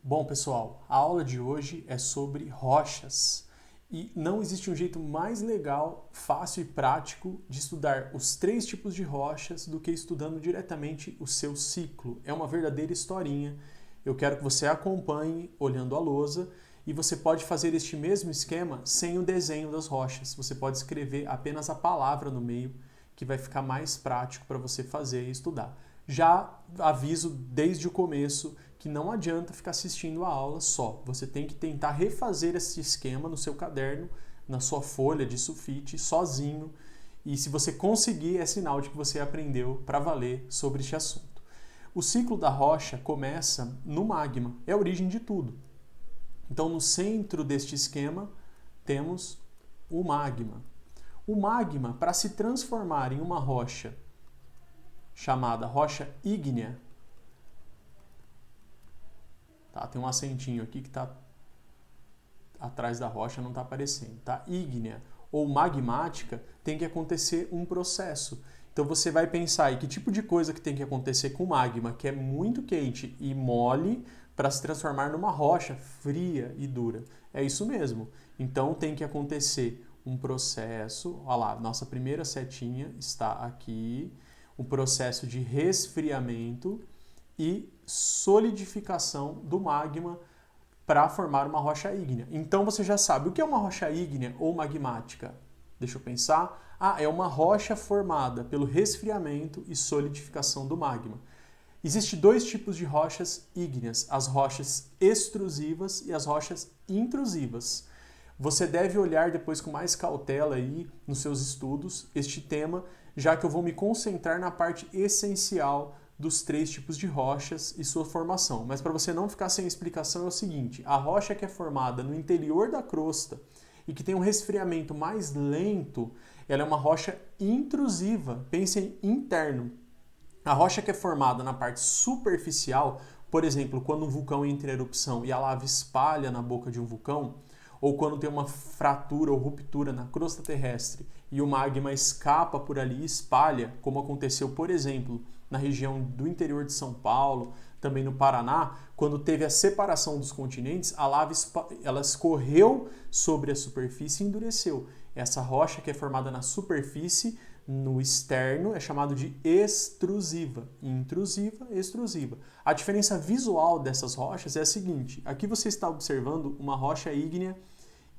Bom, pessoal, a aula de hoje é sobre rochas e não existe um jeito mais legal, fácil e prático de estudar os três tipos de rochas do que estudando diretamente o seu ciclo. É uma verdadeira historinha. Eu quero que você acompanhe olhando a lousa e você pode fazer este mesmo esquema sem o desenho das rochas. Você pode escrever apenas a palavra no meio, que vai ficar mais prático para você fazer e estudar. Já aviso desde o começo que não adianta ficar assistindo a aula só. Você tem que tentar refazer esse esquema no seu caderno, na sua folha de sulfite, sozinho. E se você conseguir, é sinal de que você aprendeu para valer sobre este assunto. O ciclo da rocha começa no magma, é a origem de tudo. Então, no centro deste esquema, temos o magma. O magma, para se transformar em uma rocha chamada rocha ígnea, tá? Tem um acentinho aqui que está atrás da rocha, não está aparecendo, tá? Ígnea ou magmática, tem que acontecer um processo. Então você vai pensar em que tipo de coisa que tem que acontecer com o magma, que é muito quente e mole, para se transformar numa rocha fria e dura. É isso mesmo. Então tem que acontecer um processo, olha lá, nossa primeira setinha está aqui, um processo de resfriamento e solidificação do magma para formar uma rocha ígnea. Então você já sabe o que é uma rocha ígnea ou magmática. Deixa eu pensar. É uma rocha formada pelo resfriamento e solidificação do magma. Existem dois tipos de rochas ígneas, as rochas extrusivas e as rochas intrusivas. Você deve olhar depois com mais cautela aí nos seus estudos este tema, já que eu vou me concentrar na parte essencial dos três tipos de rochas e sua formação. Mas para você não ficar sem explicação é o seguinte, a rocha que é formada no interior da crosta e que tem um resfriamento mais lento, ela é uma rocha intrusiva, pense em interno. A rocha que é formada na parte superficial, por exemplo, quando um vulcão entra em erupção e a lava espalha na boca de um vulcão, ou quando tem uma fratura ou ruptura na crosta terrestre e o magma escapa por ali e espalha, como aconteceu, por exemplo, na região do interior de São Paulo, também no Paraná, quando teve a separação dos continentes, a lava ela escorreu sobre a superfície e endureceu. Essa rocha que é formada na superfície, no externo, é chamado de extrusiva. Intrusiva, extrusiva. A diferença visual dessas rochas é a seguinte. Aqui você está observando uma rocha ígnea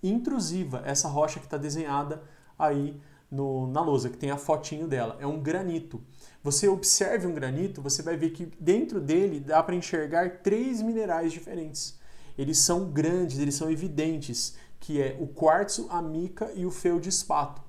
intrusiva. Essa rocha que está desenhada aí na lousa, que tem a fotinho dela. É um granito. Você observe um granito, você vai ver que dentro dele dá para enxergar três minerais diferentes. Eles são grandes, eles são evidentes, que é o quartzo, a mica e o feldspato.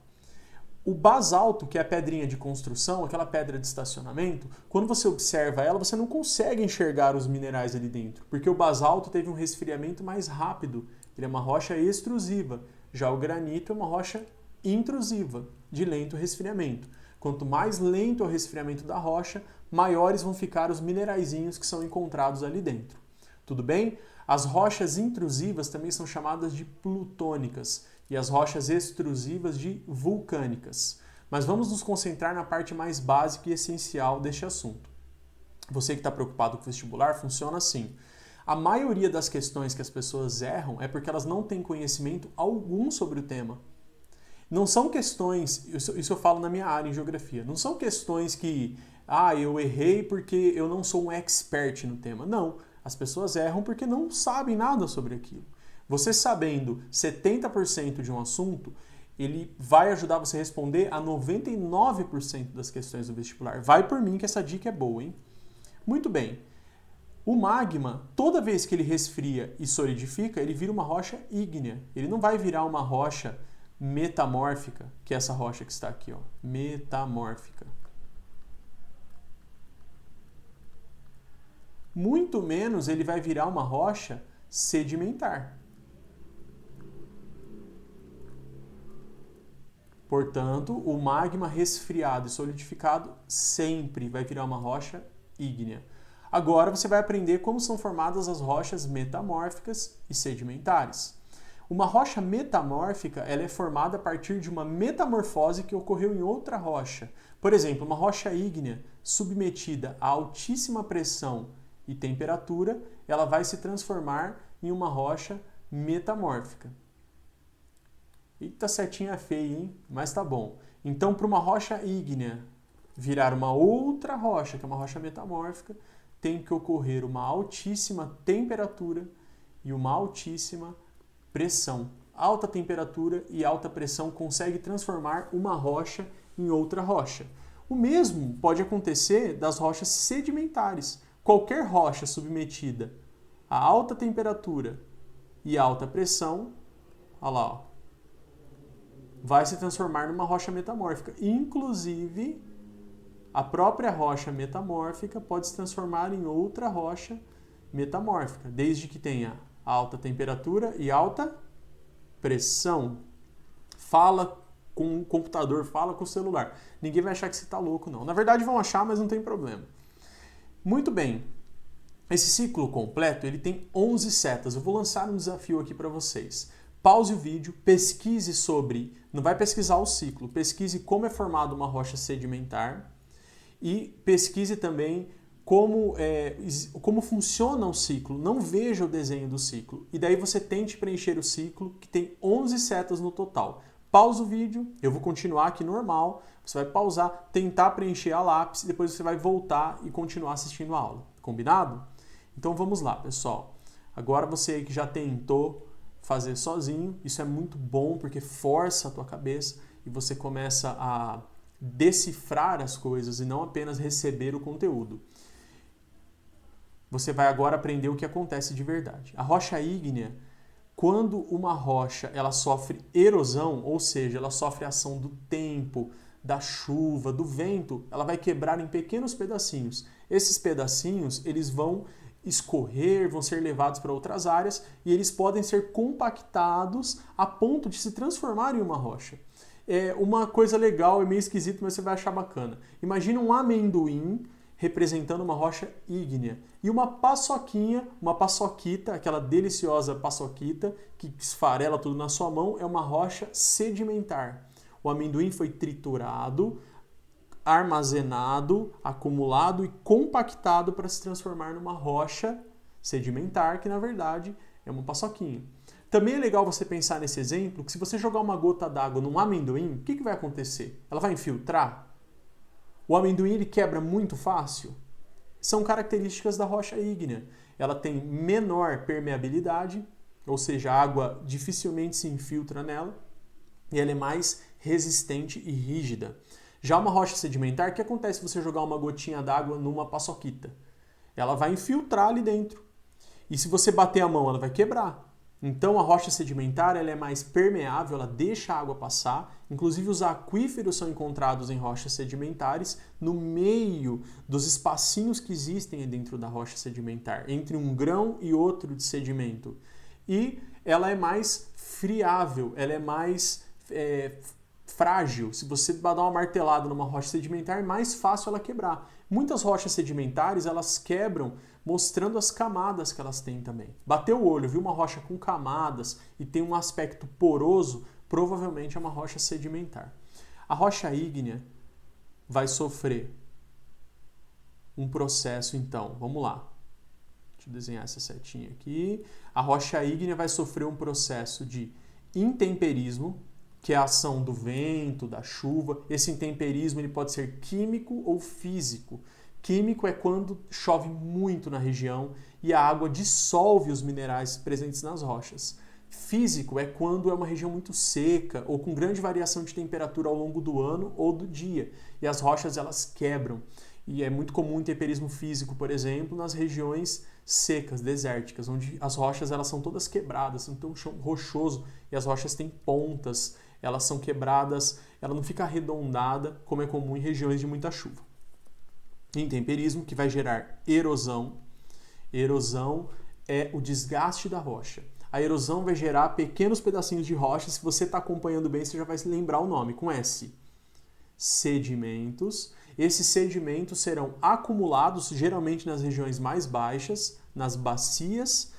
O basalto, que é a pedrinha de construção, aquela pedra de estacionamento, quando você observa ela, você não consegue enxergar os minerais ali dentro, porque o basalto teve um resfriamento mais rápido, ele é uma rocha extrusiva. Já o granito é uma rocha intrusiva, de lento resfriamento. Quanto mais lento é o resfriamento da rocha, maiores vão ficar os mineraizinhos que são encontrados ali dentro. Tudo bem? As rochas intrusivas também são chamadas de plutônicas e as rochas extrusivas de vulcânicas. Mas vamos nos concentrar na parte mais básica e essencial deste assunto. Você que está preocupado com o vestibular, funciona assim. A maioria das questões que as pessoas erram é porque elas não têm conhecimento algum sobre o tema. Não são questões, isso eu falo na minha área em geografia, não são questões que, eu errei porque eu não sou um expert no tema. Não, as pessoas erram porque não sabem nada sobre aquilo. Você sabendo 70% de um assunto, ele vai ajudar você a responder a 99% das questões do vestibular. Vai por mim que essa dica é boa, hein? Muito bem. O magma, toda vez que ele resfria e solidifica, ele vira uma rocha ígnea. Ele não vai virar uma rocha metamórfica, que é essa rocha que está aqui, ó, metamórfica. Muito menos ele vai virar uma rocha sedimentar. Portanto, o magma resfriado e solidificado sempre vai virar uma rocha ígnea. Agora você vai aprender como são formadas as rochas metamórficas e sedimentares. Uma rocha metamórfica ela é formada a partir de uma metamorfose que ocorreu em outra rocha. Por exemplo, uma rocha ígnea submetida a altíssima pressão e temperatura, ela vai se transformar em uma rocha metamórfica. Eita, setinha feia, hein? Mas tá bom. Então, para uma rocha ígnea virar uma outra rocha, que é uma rocha metamórfica, tem que ocorrer uma altíssima temperatura e uma altíssima pressão. Alta temperatura e alta pressão consegue transformar uma rocha em outra rocha. O mesmo pode acontecer das rochas sedimentares. Qualquer rocha submetida a alta temperatura e alta pressão, olha lá, ó, vai se transformar numa rocha metamórfica. Inclusive, a própria rocha metamórfica pode se transformar em outra rocha metamórfica, desde que tenha alta temperatura e alta pressão. Fala com o computador, fala com o celular. Ninguém vai achar que você está louco, não. Na verdade, vão achar, mas não tem problema. Muito bem. Esse ciclo completo, ele tem 11 setas. Eu vou lançar um desafio aqui para vocês. Pause o vídeo, pesquise sobre... Não vai pesquisar o ciclo, pesquise como é formada uma rocha sedimentar e pesquise também como funciona o ciclo. Não veja o desenho do ciclo. E daí você tente preencher o ciclo, que tem 11 setas no total. Pausa o vídeo, eu vou continuar aqui normal, você vai pausar, tentar preencher a lápis, depois você vai voltar e continuar assistindo a aula. Combinado? Então vamos lá, pessoal. Agora você aí que já tentou fazer sozinho, isso é muito bom porque força a tua cabeça e você começa a decifrar as coisas e não apenas receber o conteúdo. Você vai agora aprender o que acontece de verdade. A rocha ígnea, quando uma rocha ela sofre erosão, ou seja, ela sofre a ação do tempo, da chuva, do vento, ela vai quebrar em pequenos pedacinhos. Esses pedacinhos, eles vão escorrer, vão ser levados para outras áreas e eles podem ser compactados a ponto de se transformar em uma rocha. É uma coisa legal, é meio esquisito, mas você vai achar bacana. Imagina um amendoim representando uma rocha ígnea e uma paçoquinha, uma paçoquita, aquela deliciosa paçoquita que esfarela tudo na sua mão, é uma rocha sedimentar. O amendoim foi triturado, armazenado, acumulado e compactado para se transformar numa rocha sedimentar, que na verdade é uma paçoquinha. Também é legal você pensar nesse exemplo que se você jogar uma gota d'água num amendoim, o que vai acontecer? Ela vai infiltrar? O amendoim ele quebra muito fácil? São características da rocha ígnea. Ela tem menor permeabilidade, ou seja, a água dificilmente se infiltra nela, e ela é mais resistente e rígida. Já uma rocha sedimentar, o que acontece se você jogar uma gotinha d'água numa paçoquita? Ela vai infiltrar ali dentro. E se você bater a mão, ela vai quebrar. Então a rocha sedimentar ela é mais permeável, ela deixa a água passar. Inclusive os aquíferos são encontrados em rochas sedimentares no meio dos espacinhos que existem dentro da rocha sedimentar, entre um grão e outro de sedimento. E ela é mais friável, ela é mais frágil. Se você dar uma martelada numa rocha sedimentar, é mais fácil ela quebrar. Muitas rochas sedimentares, elas quebram mostrando as camadas que elas têm também. Bateu o olho, viu uma rocha com camadas e tem um aspecto poroso, provavelmente é uma rocha sedimentar. A rocha ígnea vai sofrer um processo, então, vamos lá. Deixa eu desenhar essa setinha aqui. A rocha ígnea vai sofrer um processo de intemperismo, que é a ação do vento, da chuva. Esse intemperismo ele pode ser químico ou físico. Químico é quando chove muito na região e a água dissolve os minerais presentes nas rochas. Físico é quando é uma região muito seca ou com grande variação de temperatura ao longo do ano ou do dia. E as rochas elas quebram. E é muito comum o intemperismo físico, por exemplo, nas regiões secas, desérticas, onde as rochas elas são todas quebradas, são tão chão rochoso e as rochas têm pontas, elas são quebradas, ela não fica arredondada como é comum em regiões de muita chuva. Intemperismo, que vai gerar erosão. Erosão é o desgaste da rocha. A erosão vai gerar pequenos pedacinhos de rocha. Se você está acompanhando bem, você já vai se lembrar o nome, com S. Sedimentos. Esses sedimentos serão acumulados, geralmente nas regiões mais baixas, nas bacias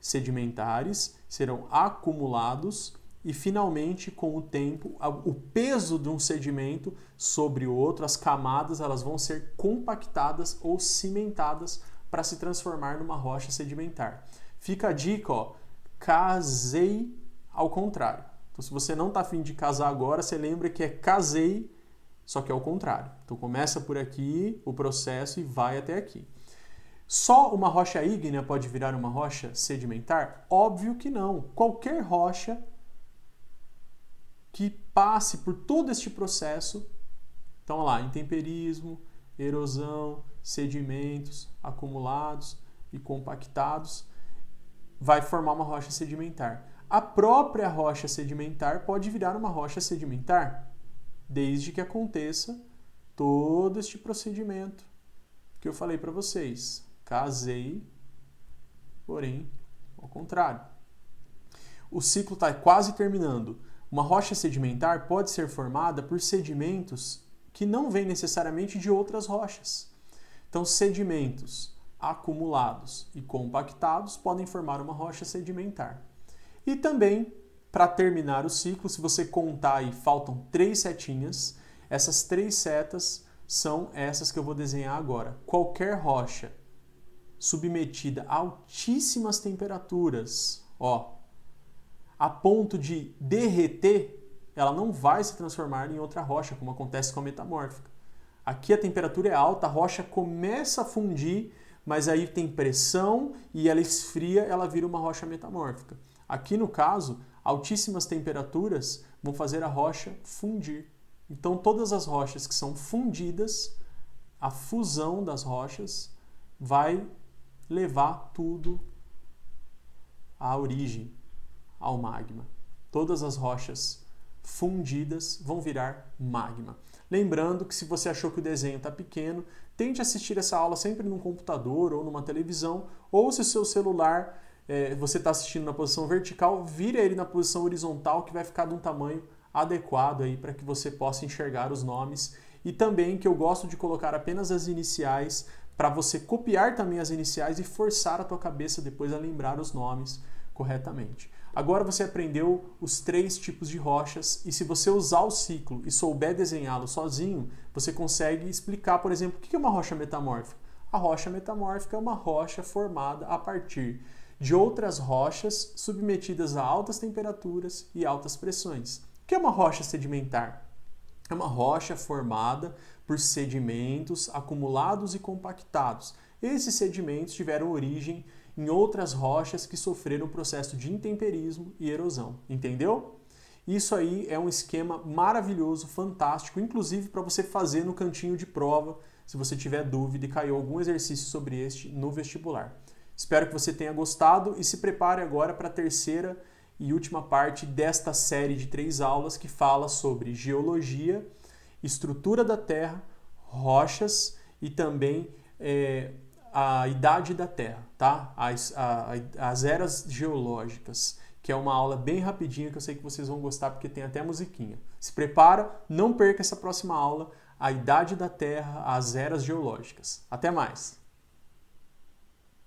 sedimentares, serão acumulados e, finalmente, com o tempo, o peso de um sedimento sobre o outro, as camadas, elas vão ser compactadas ou cimentadas para se transformar numa rocha sedimentar. Fica a dica, ó, casei ao contrário. Então, se você não está afim de casar agora, você lembra que é casei, só que é ao contrário. Então, começa por aqui o processo e vai até aqui. Só uma rocha ígnea pode virar uma rocha sedimentar? Óbvio que não. Qualquer rocha que passe por todo este processo, então lá, intemperismo, erosão, sedimentos acumulados e compactados, vai formar uma rocha sedimentar. A própria rocha sedimentar pode virar uma rocha sedimentar, desde que aconteça todo este procedimento que eu falei para vocês. Casei, porém, ao contrário. O ciclo está quase terminando. Uma rocha sedimentar pode ser formada por sedimentos que não vêm necessariamente de outras rochas. Então, sedimentos acumulados e compactados podem formar uma rocha sedimentar. E também, para terminar o ciclo, se você contar aí, faltam 3 setinhas. Essas 3 setas são essas que eu vou desenhar agora. Qualquer rocha submetida a altíssimas temperaturas, a ponto de derreter, ela não vai se transformar em outra rocha, como acontece com a metamórfica. Aqui a temperatura é alta, a rocha começa a fundir, mas aí tem pressão e ela esfria, ela vira uma rocha metamórfica. Aqui no caso, altíssimas temperaturas vão fazer a rocha fundir. Então todas as rochas que são fundidas, a fusão das rochas vai levar tudo à origem, ao magma. Todas as rochas fundidas vão virar magma. Lembrando que se você achou que o desenho está pequeno, tente assistir essa aula sempre num computador ou numa televisão, ou se o seu celular você está assistindo na posição vertical, vire ele na posição horizontal, que vai ficar de um tamanho adequado aí para que você possa enxergar os nomes. E também que eu gosto de colocar apenas as iniciais, para você copiar também as iniciais e forçar a tua cabeça depois a lembrar os nomes corretamente. Agora você aprendeu os 3 tipos de rochas e se você usar o ciclo e souber desenhá-lo sozinho, você consegue explicar, por exemplo, o que é uma rocha metamórfica. A rocha metamórfica é uma rocha formada a partir de outras rochas submetidas a altas temperaturas e altas pressões. O que é uma rocha sedimentar? É uma rocha formada por sedimentos acumulados e compactados. Esses sedimentos tiveram origem em outras rochas que sofreram o processo de intemperismo e erosão. Entendeu? Isso aí é um esquema maravilhoso, fantástico, inclusive para você fazer no cantinho de prova, se você tiver dúvida e caiu algum exercício sobre este no vestibular. Espero que você tenha gostado e se prepare agora para a terceira e última parte desta série de 3 aulas que fala sobre geologia, estrutura da Terra, rochas e também a idade da Terra, tá? As eras geológicas, que é uma aula bem rapidinha que eu sei que vocês vão gostar porque tem até musiquinha. Se prepara, não perca essa próxima aula, a idade da Terra, as eras geológicas. Até mais!